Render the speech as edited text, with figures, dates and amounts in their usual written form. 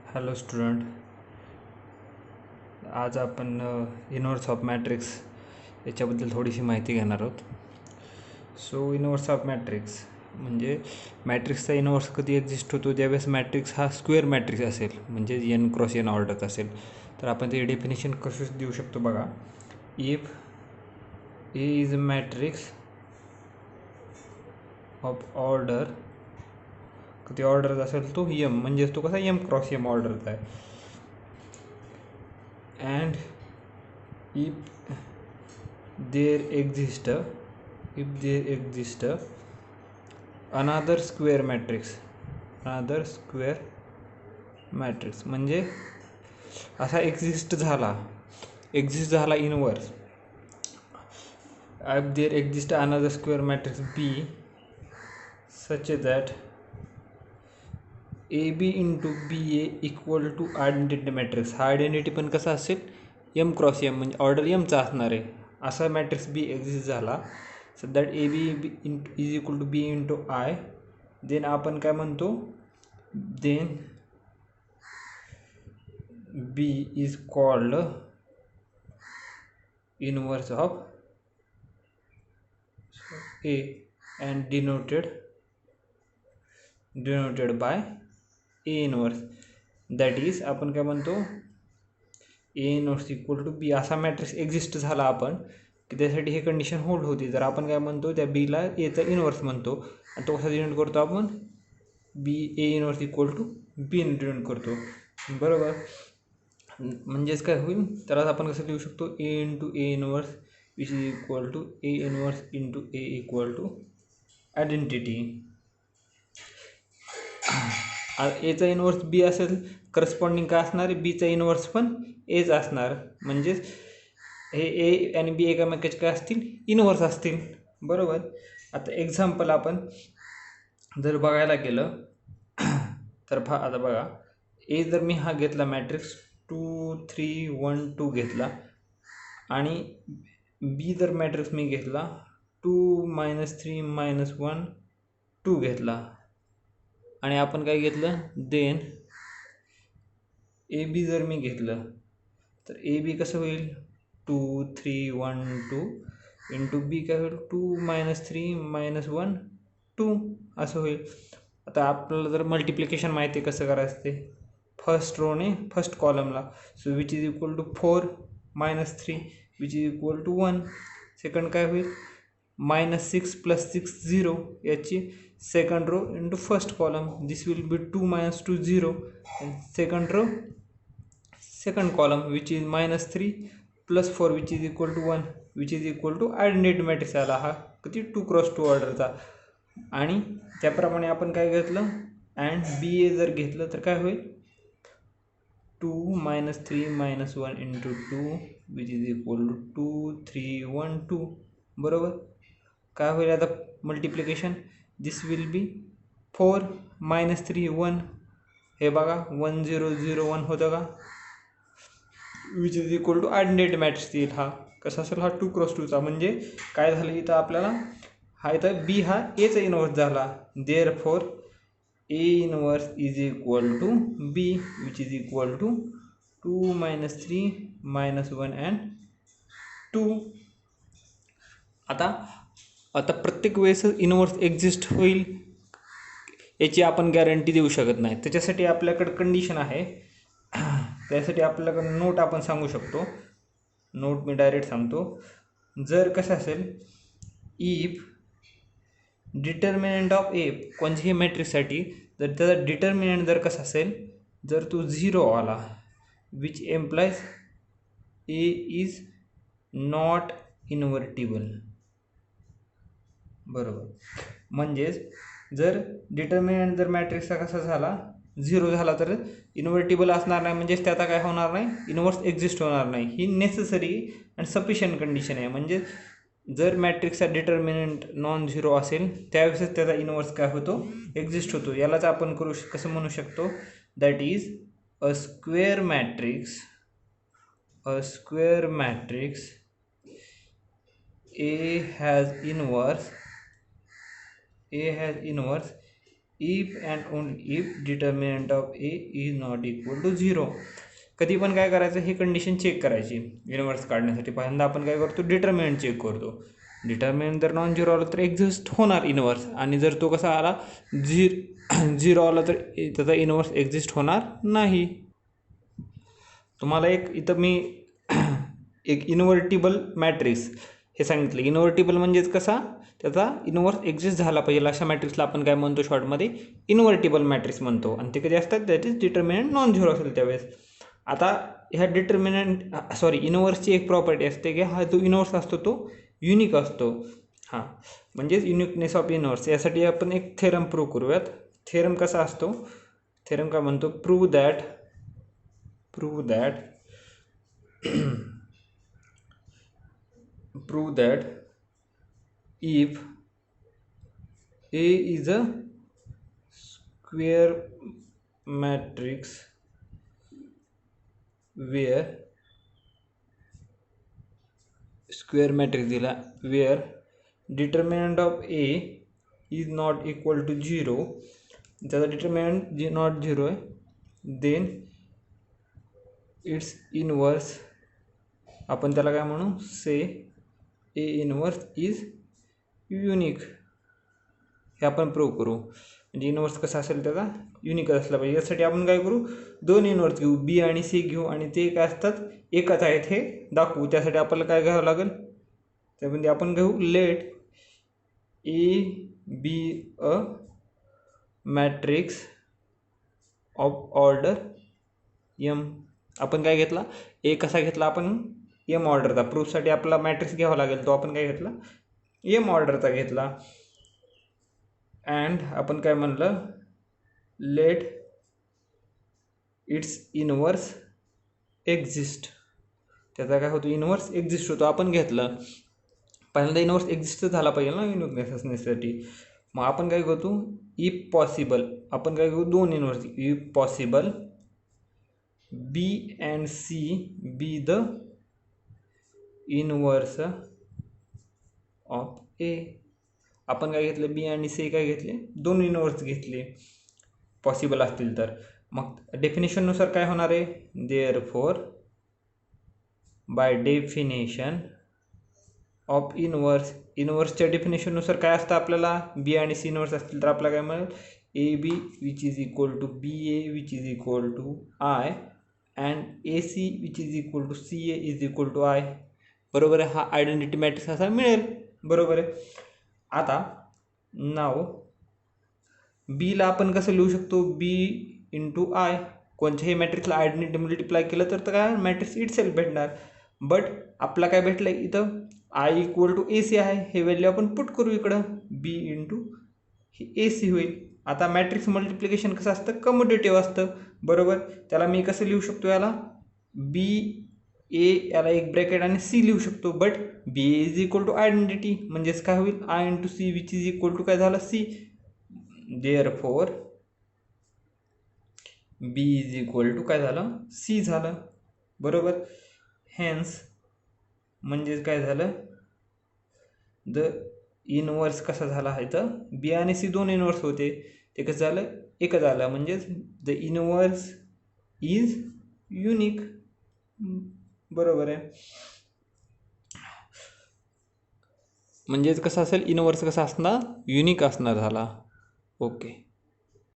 Hello student, आज आपण inverse of matrix याच्याबद्दल थोडीशी माहिती घेणार आहोत. सो इनव्हर्स ऑफ मॅट्रिक्स म्हणजे मॅट्रिक्सचा इनव्हर्स कधी एक्झिस्ट होतो, ज्यावेळेस मॅट्रिक्स हा स्क्वेअर मॅट्रिक्स असेल, म्हणजे एन क्रॉस एन ऑर्डरचा असेल. तर आपण ते डेफिनेशन कसं देऊ शकतो बघा. If A is a matrix of order, कधी ऑर्डर असेल तो एम, म्हणजे तो कसा एम क्रॉस एम ऑर्डरचा आहे. And if there exist another square matrix म्हणजे असा एक्झिस्ट झाला inverse. if there exist another square matrix B such that AB into B A equal to identity matrix. हा आयडेंटिटी पण कसा असेल, एम क्रॉस एम, म्हणजे ऑर्डर एमचा असणार आहे असा मॅट्रिक्स बी एक्झिस्ट झाला. So that A B is equal to B into I. Then आपण काय म्हणतो, then B is called inverse of A and denoted by A inverse. That is आपण काय म्हणतो, A inverse equal to B असा matrix exist झाला आपण की त्यासाठी हे कंडिशन होल्ड होती. तर आपण काय म्हणतो, त्या बीला एचा इनवर्स म्हणतो आणि तो कसा डिनोट करतो आपण, B A inverse equal to B denote करतो. बरोबर, म्हणजेच काय होईल, तर आज आपण कसं लिहू शकतो, A into A inverse which is equal to A inverse into A equal to identity. एचा इनवर्स बी असेल, करस्पॉन्डिंग काय असणार, बीचा इनवर्स पण एच असणार. म्हणजेच हे ए आणि बी एकामेकाचे काय असतील, इनवर्स असतील. बरोबर. आता एक्झाम्पल आपण जर बघायला गेलं तर आता बघा, ए जर मी हा घेतला मॅट्रिक्स 2 3 1 2 घेतला आणि बी जर मॅट्रिक्स मी घेतला 2 -3 -1 2 घेतला आणि आपण काय घेतलं, देन ए बी जर मी घेतलं तर ए बी कसं होईल, 2 3 1 2 इंटू बी काय होईल, 2 -3 -1 2 असं होईल. आता आपल्याला जर मल्टिप्लिकेशन माहिती आहे कसं करायचं ते, फर्स्ट रोने फर्स्ट कॉलमला, so which is equal to 4 -3 which is equal to 1. Second काय होईल, -6 + 6 0 याची second row into first column, this will be 2 - 2 0 and second row second column which is -3 + 4 which is equal to 1 which is equal to identity matrix आला हा किती 2 cross 2 ऑर्डरचा. आणि त्याप्रमाणे आपण काय घेतलं, अँड बी ए जर घेतलं तर काय होईल, 2 -3 -1 into 2 which is equal to 2 3 1 2. बरोबर, काय होईल आता मल्टिप्लिकेशन, दिस विल बी 4 -3 1, हे बघा 1 0 0 1 होतं का, which is equal to identity matrix येईल. हा कसा असेल, हा 2 क्रॉस 2चा. म्हणजे काय झालं इथं आपल्याला, हा इथं बी हा एचा इनवर्स झाला. Therefore A inverse is equal to B which is equal to 2 -3 -1 and 2. आता प्रत्येक वेळेस इनवर्स एक्झिस्ट होईल याची आपण गॅरंटी देऊ शकत नाही. त्याच्यासाठी आपल्याकडे कंडिशन आहे, त्यासाठी आपल्याकडे नोट आपण सांगू शकतो. नोट मी डायरेक्ट सांगतो. जर कसं असेल, इफ डिटर्मिनंट ऑफ ए कोणत्याही मॅट्रिक्ससाठी जर त्याचा डिटर्मिनंट जर कसं असेल, जर तो 0 आला which implies A is not invertible. बरोबर, म्हणजेच जर डिटर्मिनंट जर मॅट्रिक्सचा कसा झाला, 0 झाला तर इन्व्हर्टिबल असणार नाही, म्हणजेच त्याचा काय होणार नाही, इनवर्स एक्झिस्ट होणार नाही. ही नेसेसरी अँड सफिशियंट कंडिशन आहे. म्हणजे जर मॅट्रिक्सचा डिटर्मिनंट नॉन झिरो असेल त्यावेळेस त्याचा इनवर्स काय होतो, एक्झिस्ट होतो. यालाच आपण कसं म्हणू शकतो, that is a square matrix A has inverse if and only if determinant of A is not equal to 0. कधी पण काय करायचं, हे कंडिशन चेक करायची इनव्हर्स काढण्यासाठी. पहिल्यांदा आपण काय करतो, डिटर्मिनंट चेक करतो. डिटर्मिनंट जर नॉन झिरो आला तर एक्झिस्ट होणार इनव्हर्स, आणि जर तो कसा आला झिरो आला तर त्याचा इनव्हर्स एक्झिस्ट होणार नाही. तुम्हाला एक इथं मी एक इन्व्हर्टिबल मॅट्रिक्स हे सांगितलं. इन्व्हर्टिबल म्हणजेच कसा, त्याचा इनव्हर्स एक्झिस्ट झाला पाहिजे अशा मॅट्रिक्सला आपण काय म्हणतो, शॉर्टमध्ये इन्व्हर्टिबल मॅट्रिक्स म्हणतो. आणि ते कधी असतात, that is determinant non zero असेल त्यावेळेस. आता ह्या इनव्हर्सची एक प्रॉपर्टी असते की हा जो इनव्हर्स असतो तो युनिक असतो. हां, म्हणजेच युनिकनेस ऑफ इनव्हर्स. यासाठी आपण एक थेरम प्रूव्ह करूयात. थेरम कसा असतो, थेरम काय म्हणतो, prove that if A is a square matrix where determinant of A is not equal to 0, त्याचा डिटर्मिनंट नॉट 0 आहे, देन इट्स इनवर्स आपण त्याला काय म्हणू, से ए इनवर्स इज युनिक. हे आपण प्रूव्ह करू. म्हणजे इनवर्स कसा असेल त्याचा युनिक असला पाहिजे. यासाठी आपण काय करू, दोन इनवर्स घेऊ, बी आणि सी घेऊ, आणि ते काय असतात, एकच आहेत हे दाखवू. त्यासाठी आपल्याला काय घ्यावं लागेल, त्यामध्ये आपण घेऊ let A B a matrix of order M. आपण काय घेतला, ए कसा घेतला आपण, एम ऑर्डरचा. प्रूफसाठी आपला मॅट्रिक्स घ्यावा लागेल, तो आपण काय घेतला, एम ऑर्डरचा घेतला. अँड आपण काय म्हणलं, लेट इट्स इनवर्स एक्झिस्ट. त्याचा काय होतो, इनवर्स एक्झिस्ट होतो. आपण घेतलं, पहिल्यांदा इनवर्स एक्झिस्ट झाला पाहिजे ना युनिकनेस असण्यासाठी. मग आपण काय करतो, इफ पॉसिबल आपण काय करू, दोन inverse, if possible B and C be the inverse of A. आपण काय घेतलं, बी आणि सी काय घेतले, दोन इनवर्स घेतले पॉसिबल असतील तर. मग डेफिनेशननुसार काय होणार आहे, देअरफॉर बाय डेफिनेशन ऑफ इनवर्सच्या डेफिनेशननुसार काय असतं आपल्याला, बी आणि सी इनवर्स असतील तर आपल्याला काय मिळेल, A B which is equal to B A which is equal to I and A C which is equal to C A is equal to I. बरोबर आहे, हा आयडेंटिटी मॅट्रिक्स असा मिळेल. बरोबर आहे. आता नाव बीला आपण कसं लिहू शकतो, बी इंटू आय. कोणत्याही मॅट्रिक्सला आयडेंटिटी मल्टिप्लाय केलं तर काय मॅट्रिक्स इट सेल्फ भेटणार. बट आपला काय भेटलं इथं, I equal to A C आहे, हे व्हॅल्यू आपण पुट करू इकडं, बी इंटू हे ए सी होईल. आता मॅट्रिक्स मल्टिप्लिकेशन कसं असतं, कम्युटेटिव्ह असतं. बरोबर, त्याला मी कसं लिहू शकतो, याला बी ए याला एक ब्रॅकेट आणि सी लिहू शकतो. But B A is equal to identity, म्हणजेच काय होईल, I into C which is equal to काय झालं, C. Therefore B is equal to काय झालं, सी झालं. बरोबर, हेन्स म्हणजेच काय झालं, द इनवर्स कसा झाला आहे, तर बी आणि सी दोन इनवर्स होते, ते कसं झालं, एकच आलं. म्हणजेच द इनवर्स इज युनिक. बरोबर आहे. म्हणजेच कसं असेल, इनवर्स कसा असणार, युनिक असणार झाला. ओके.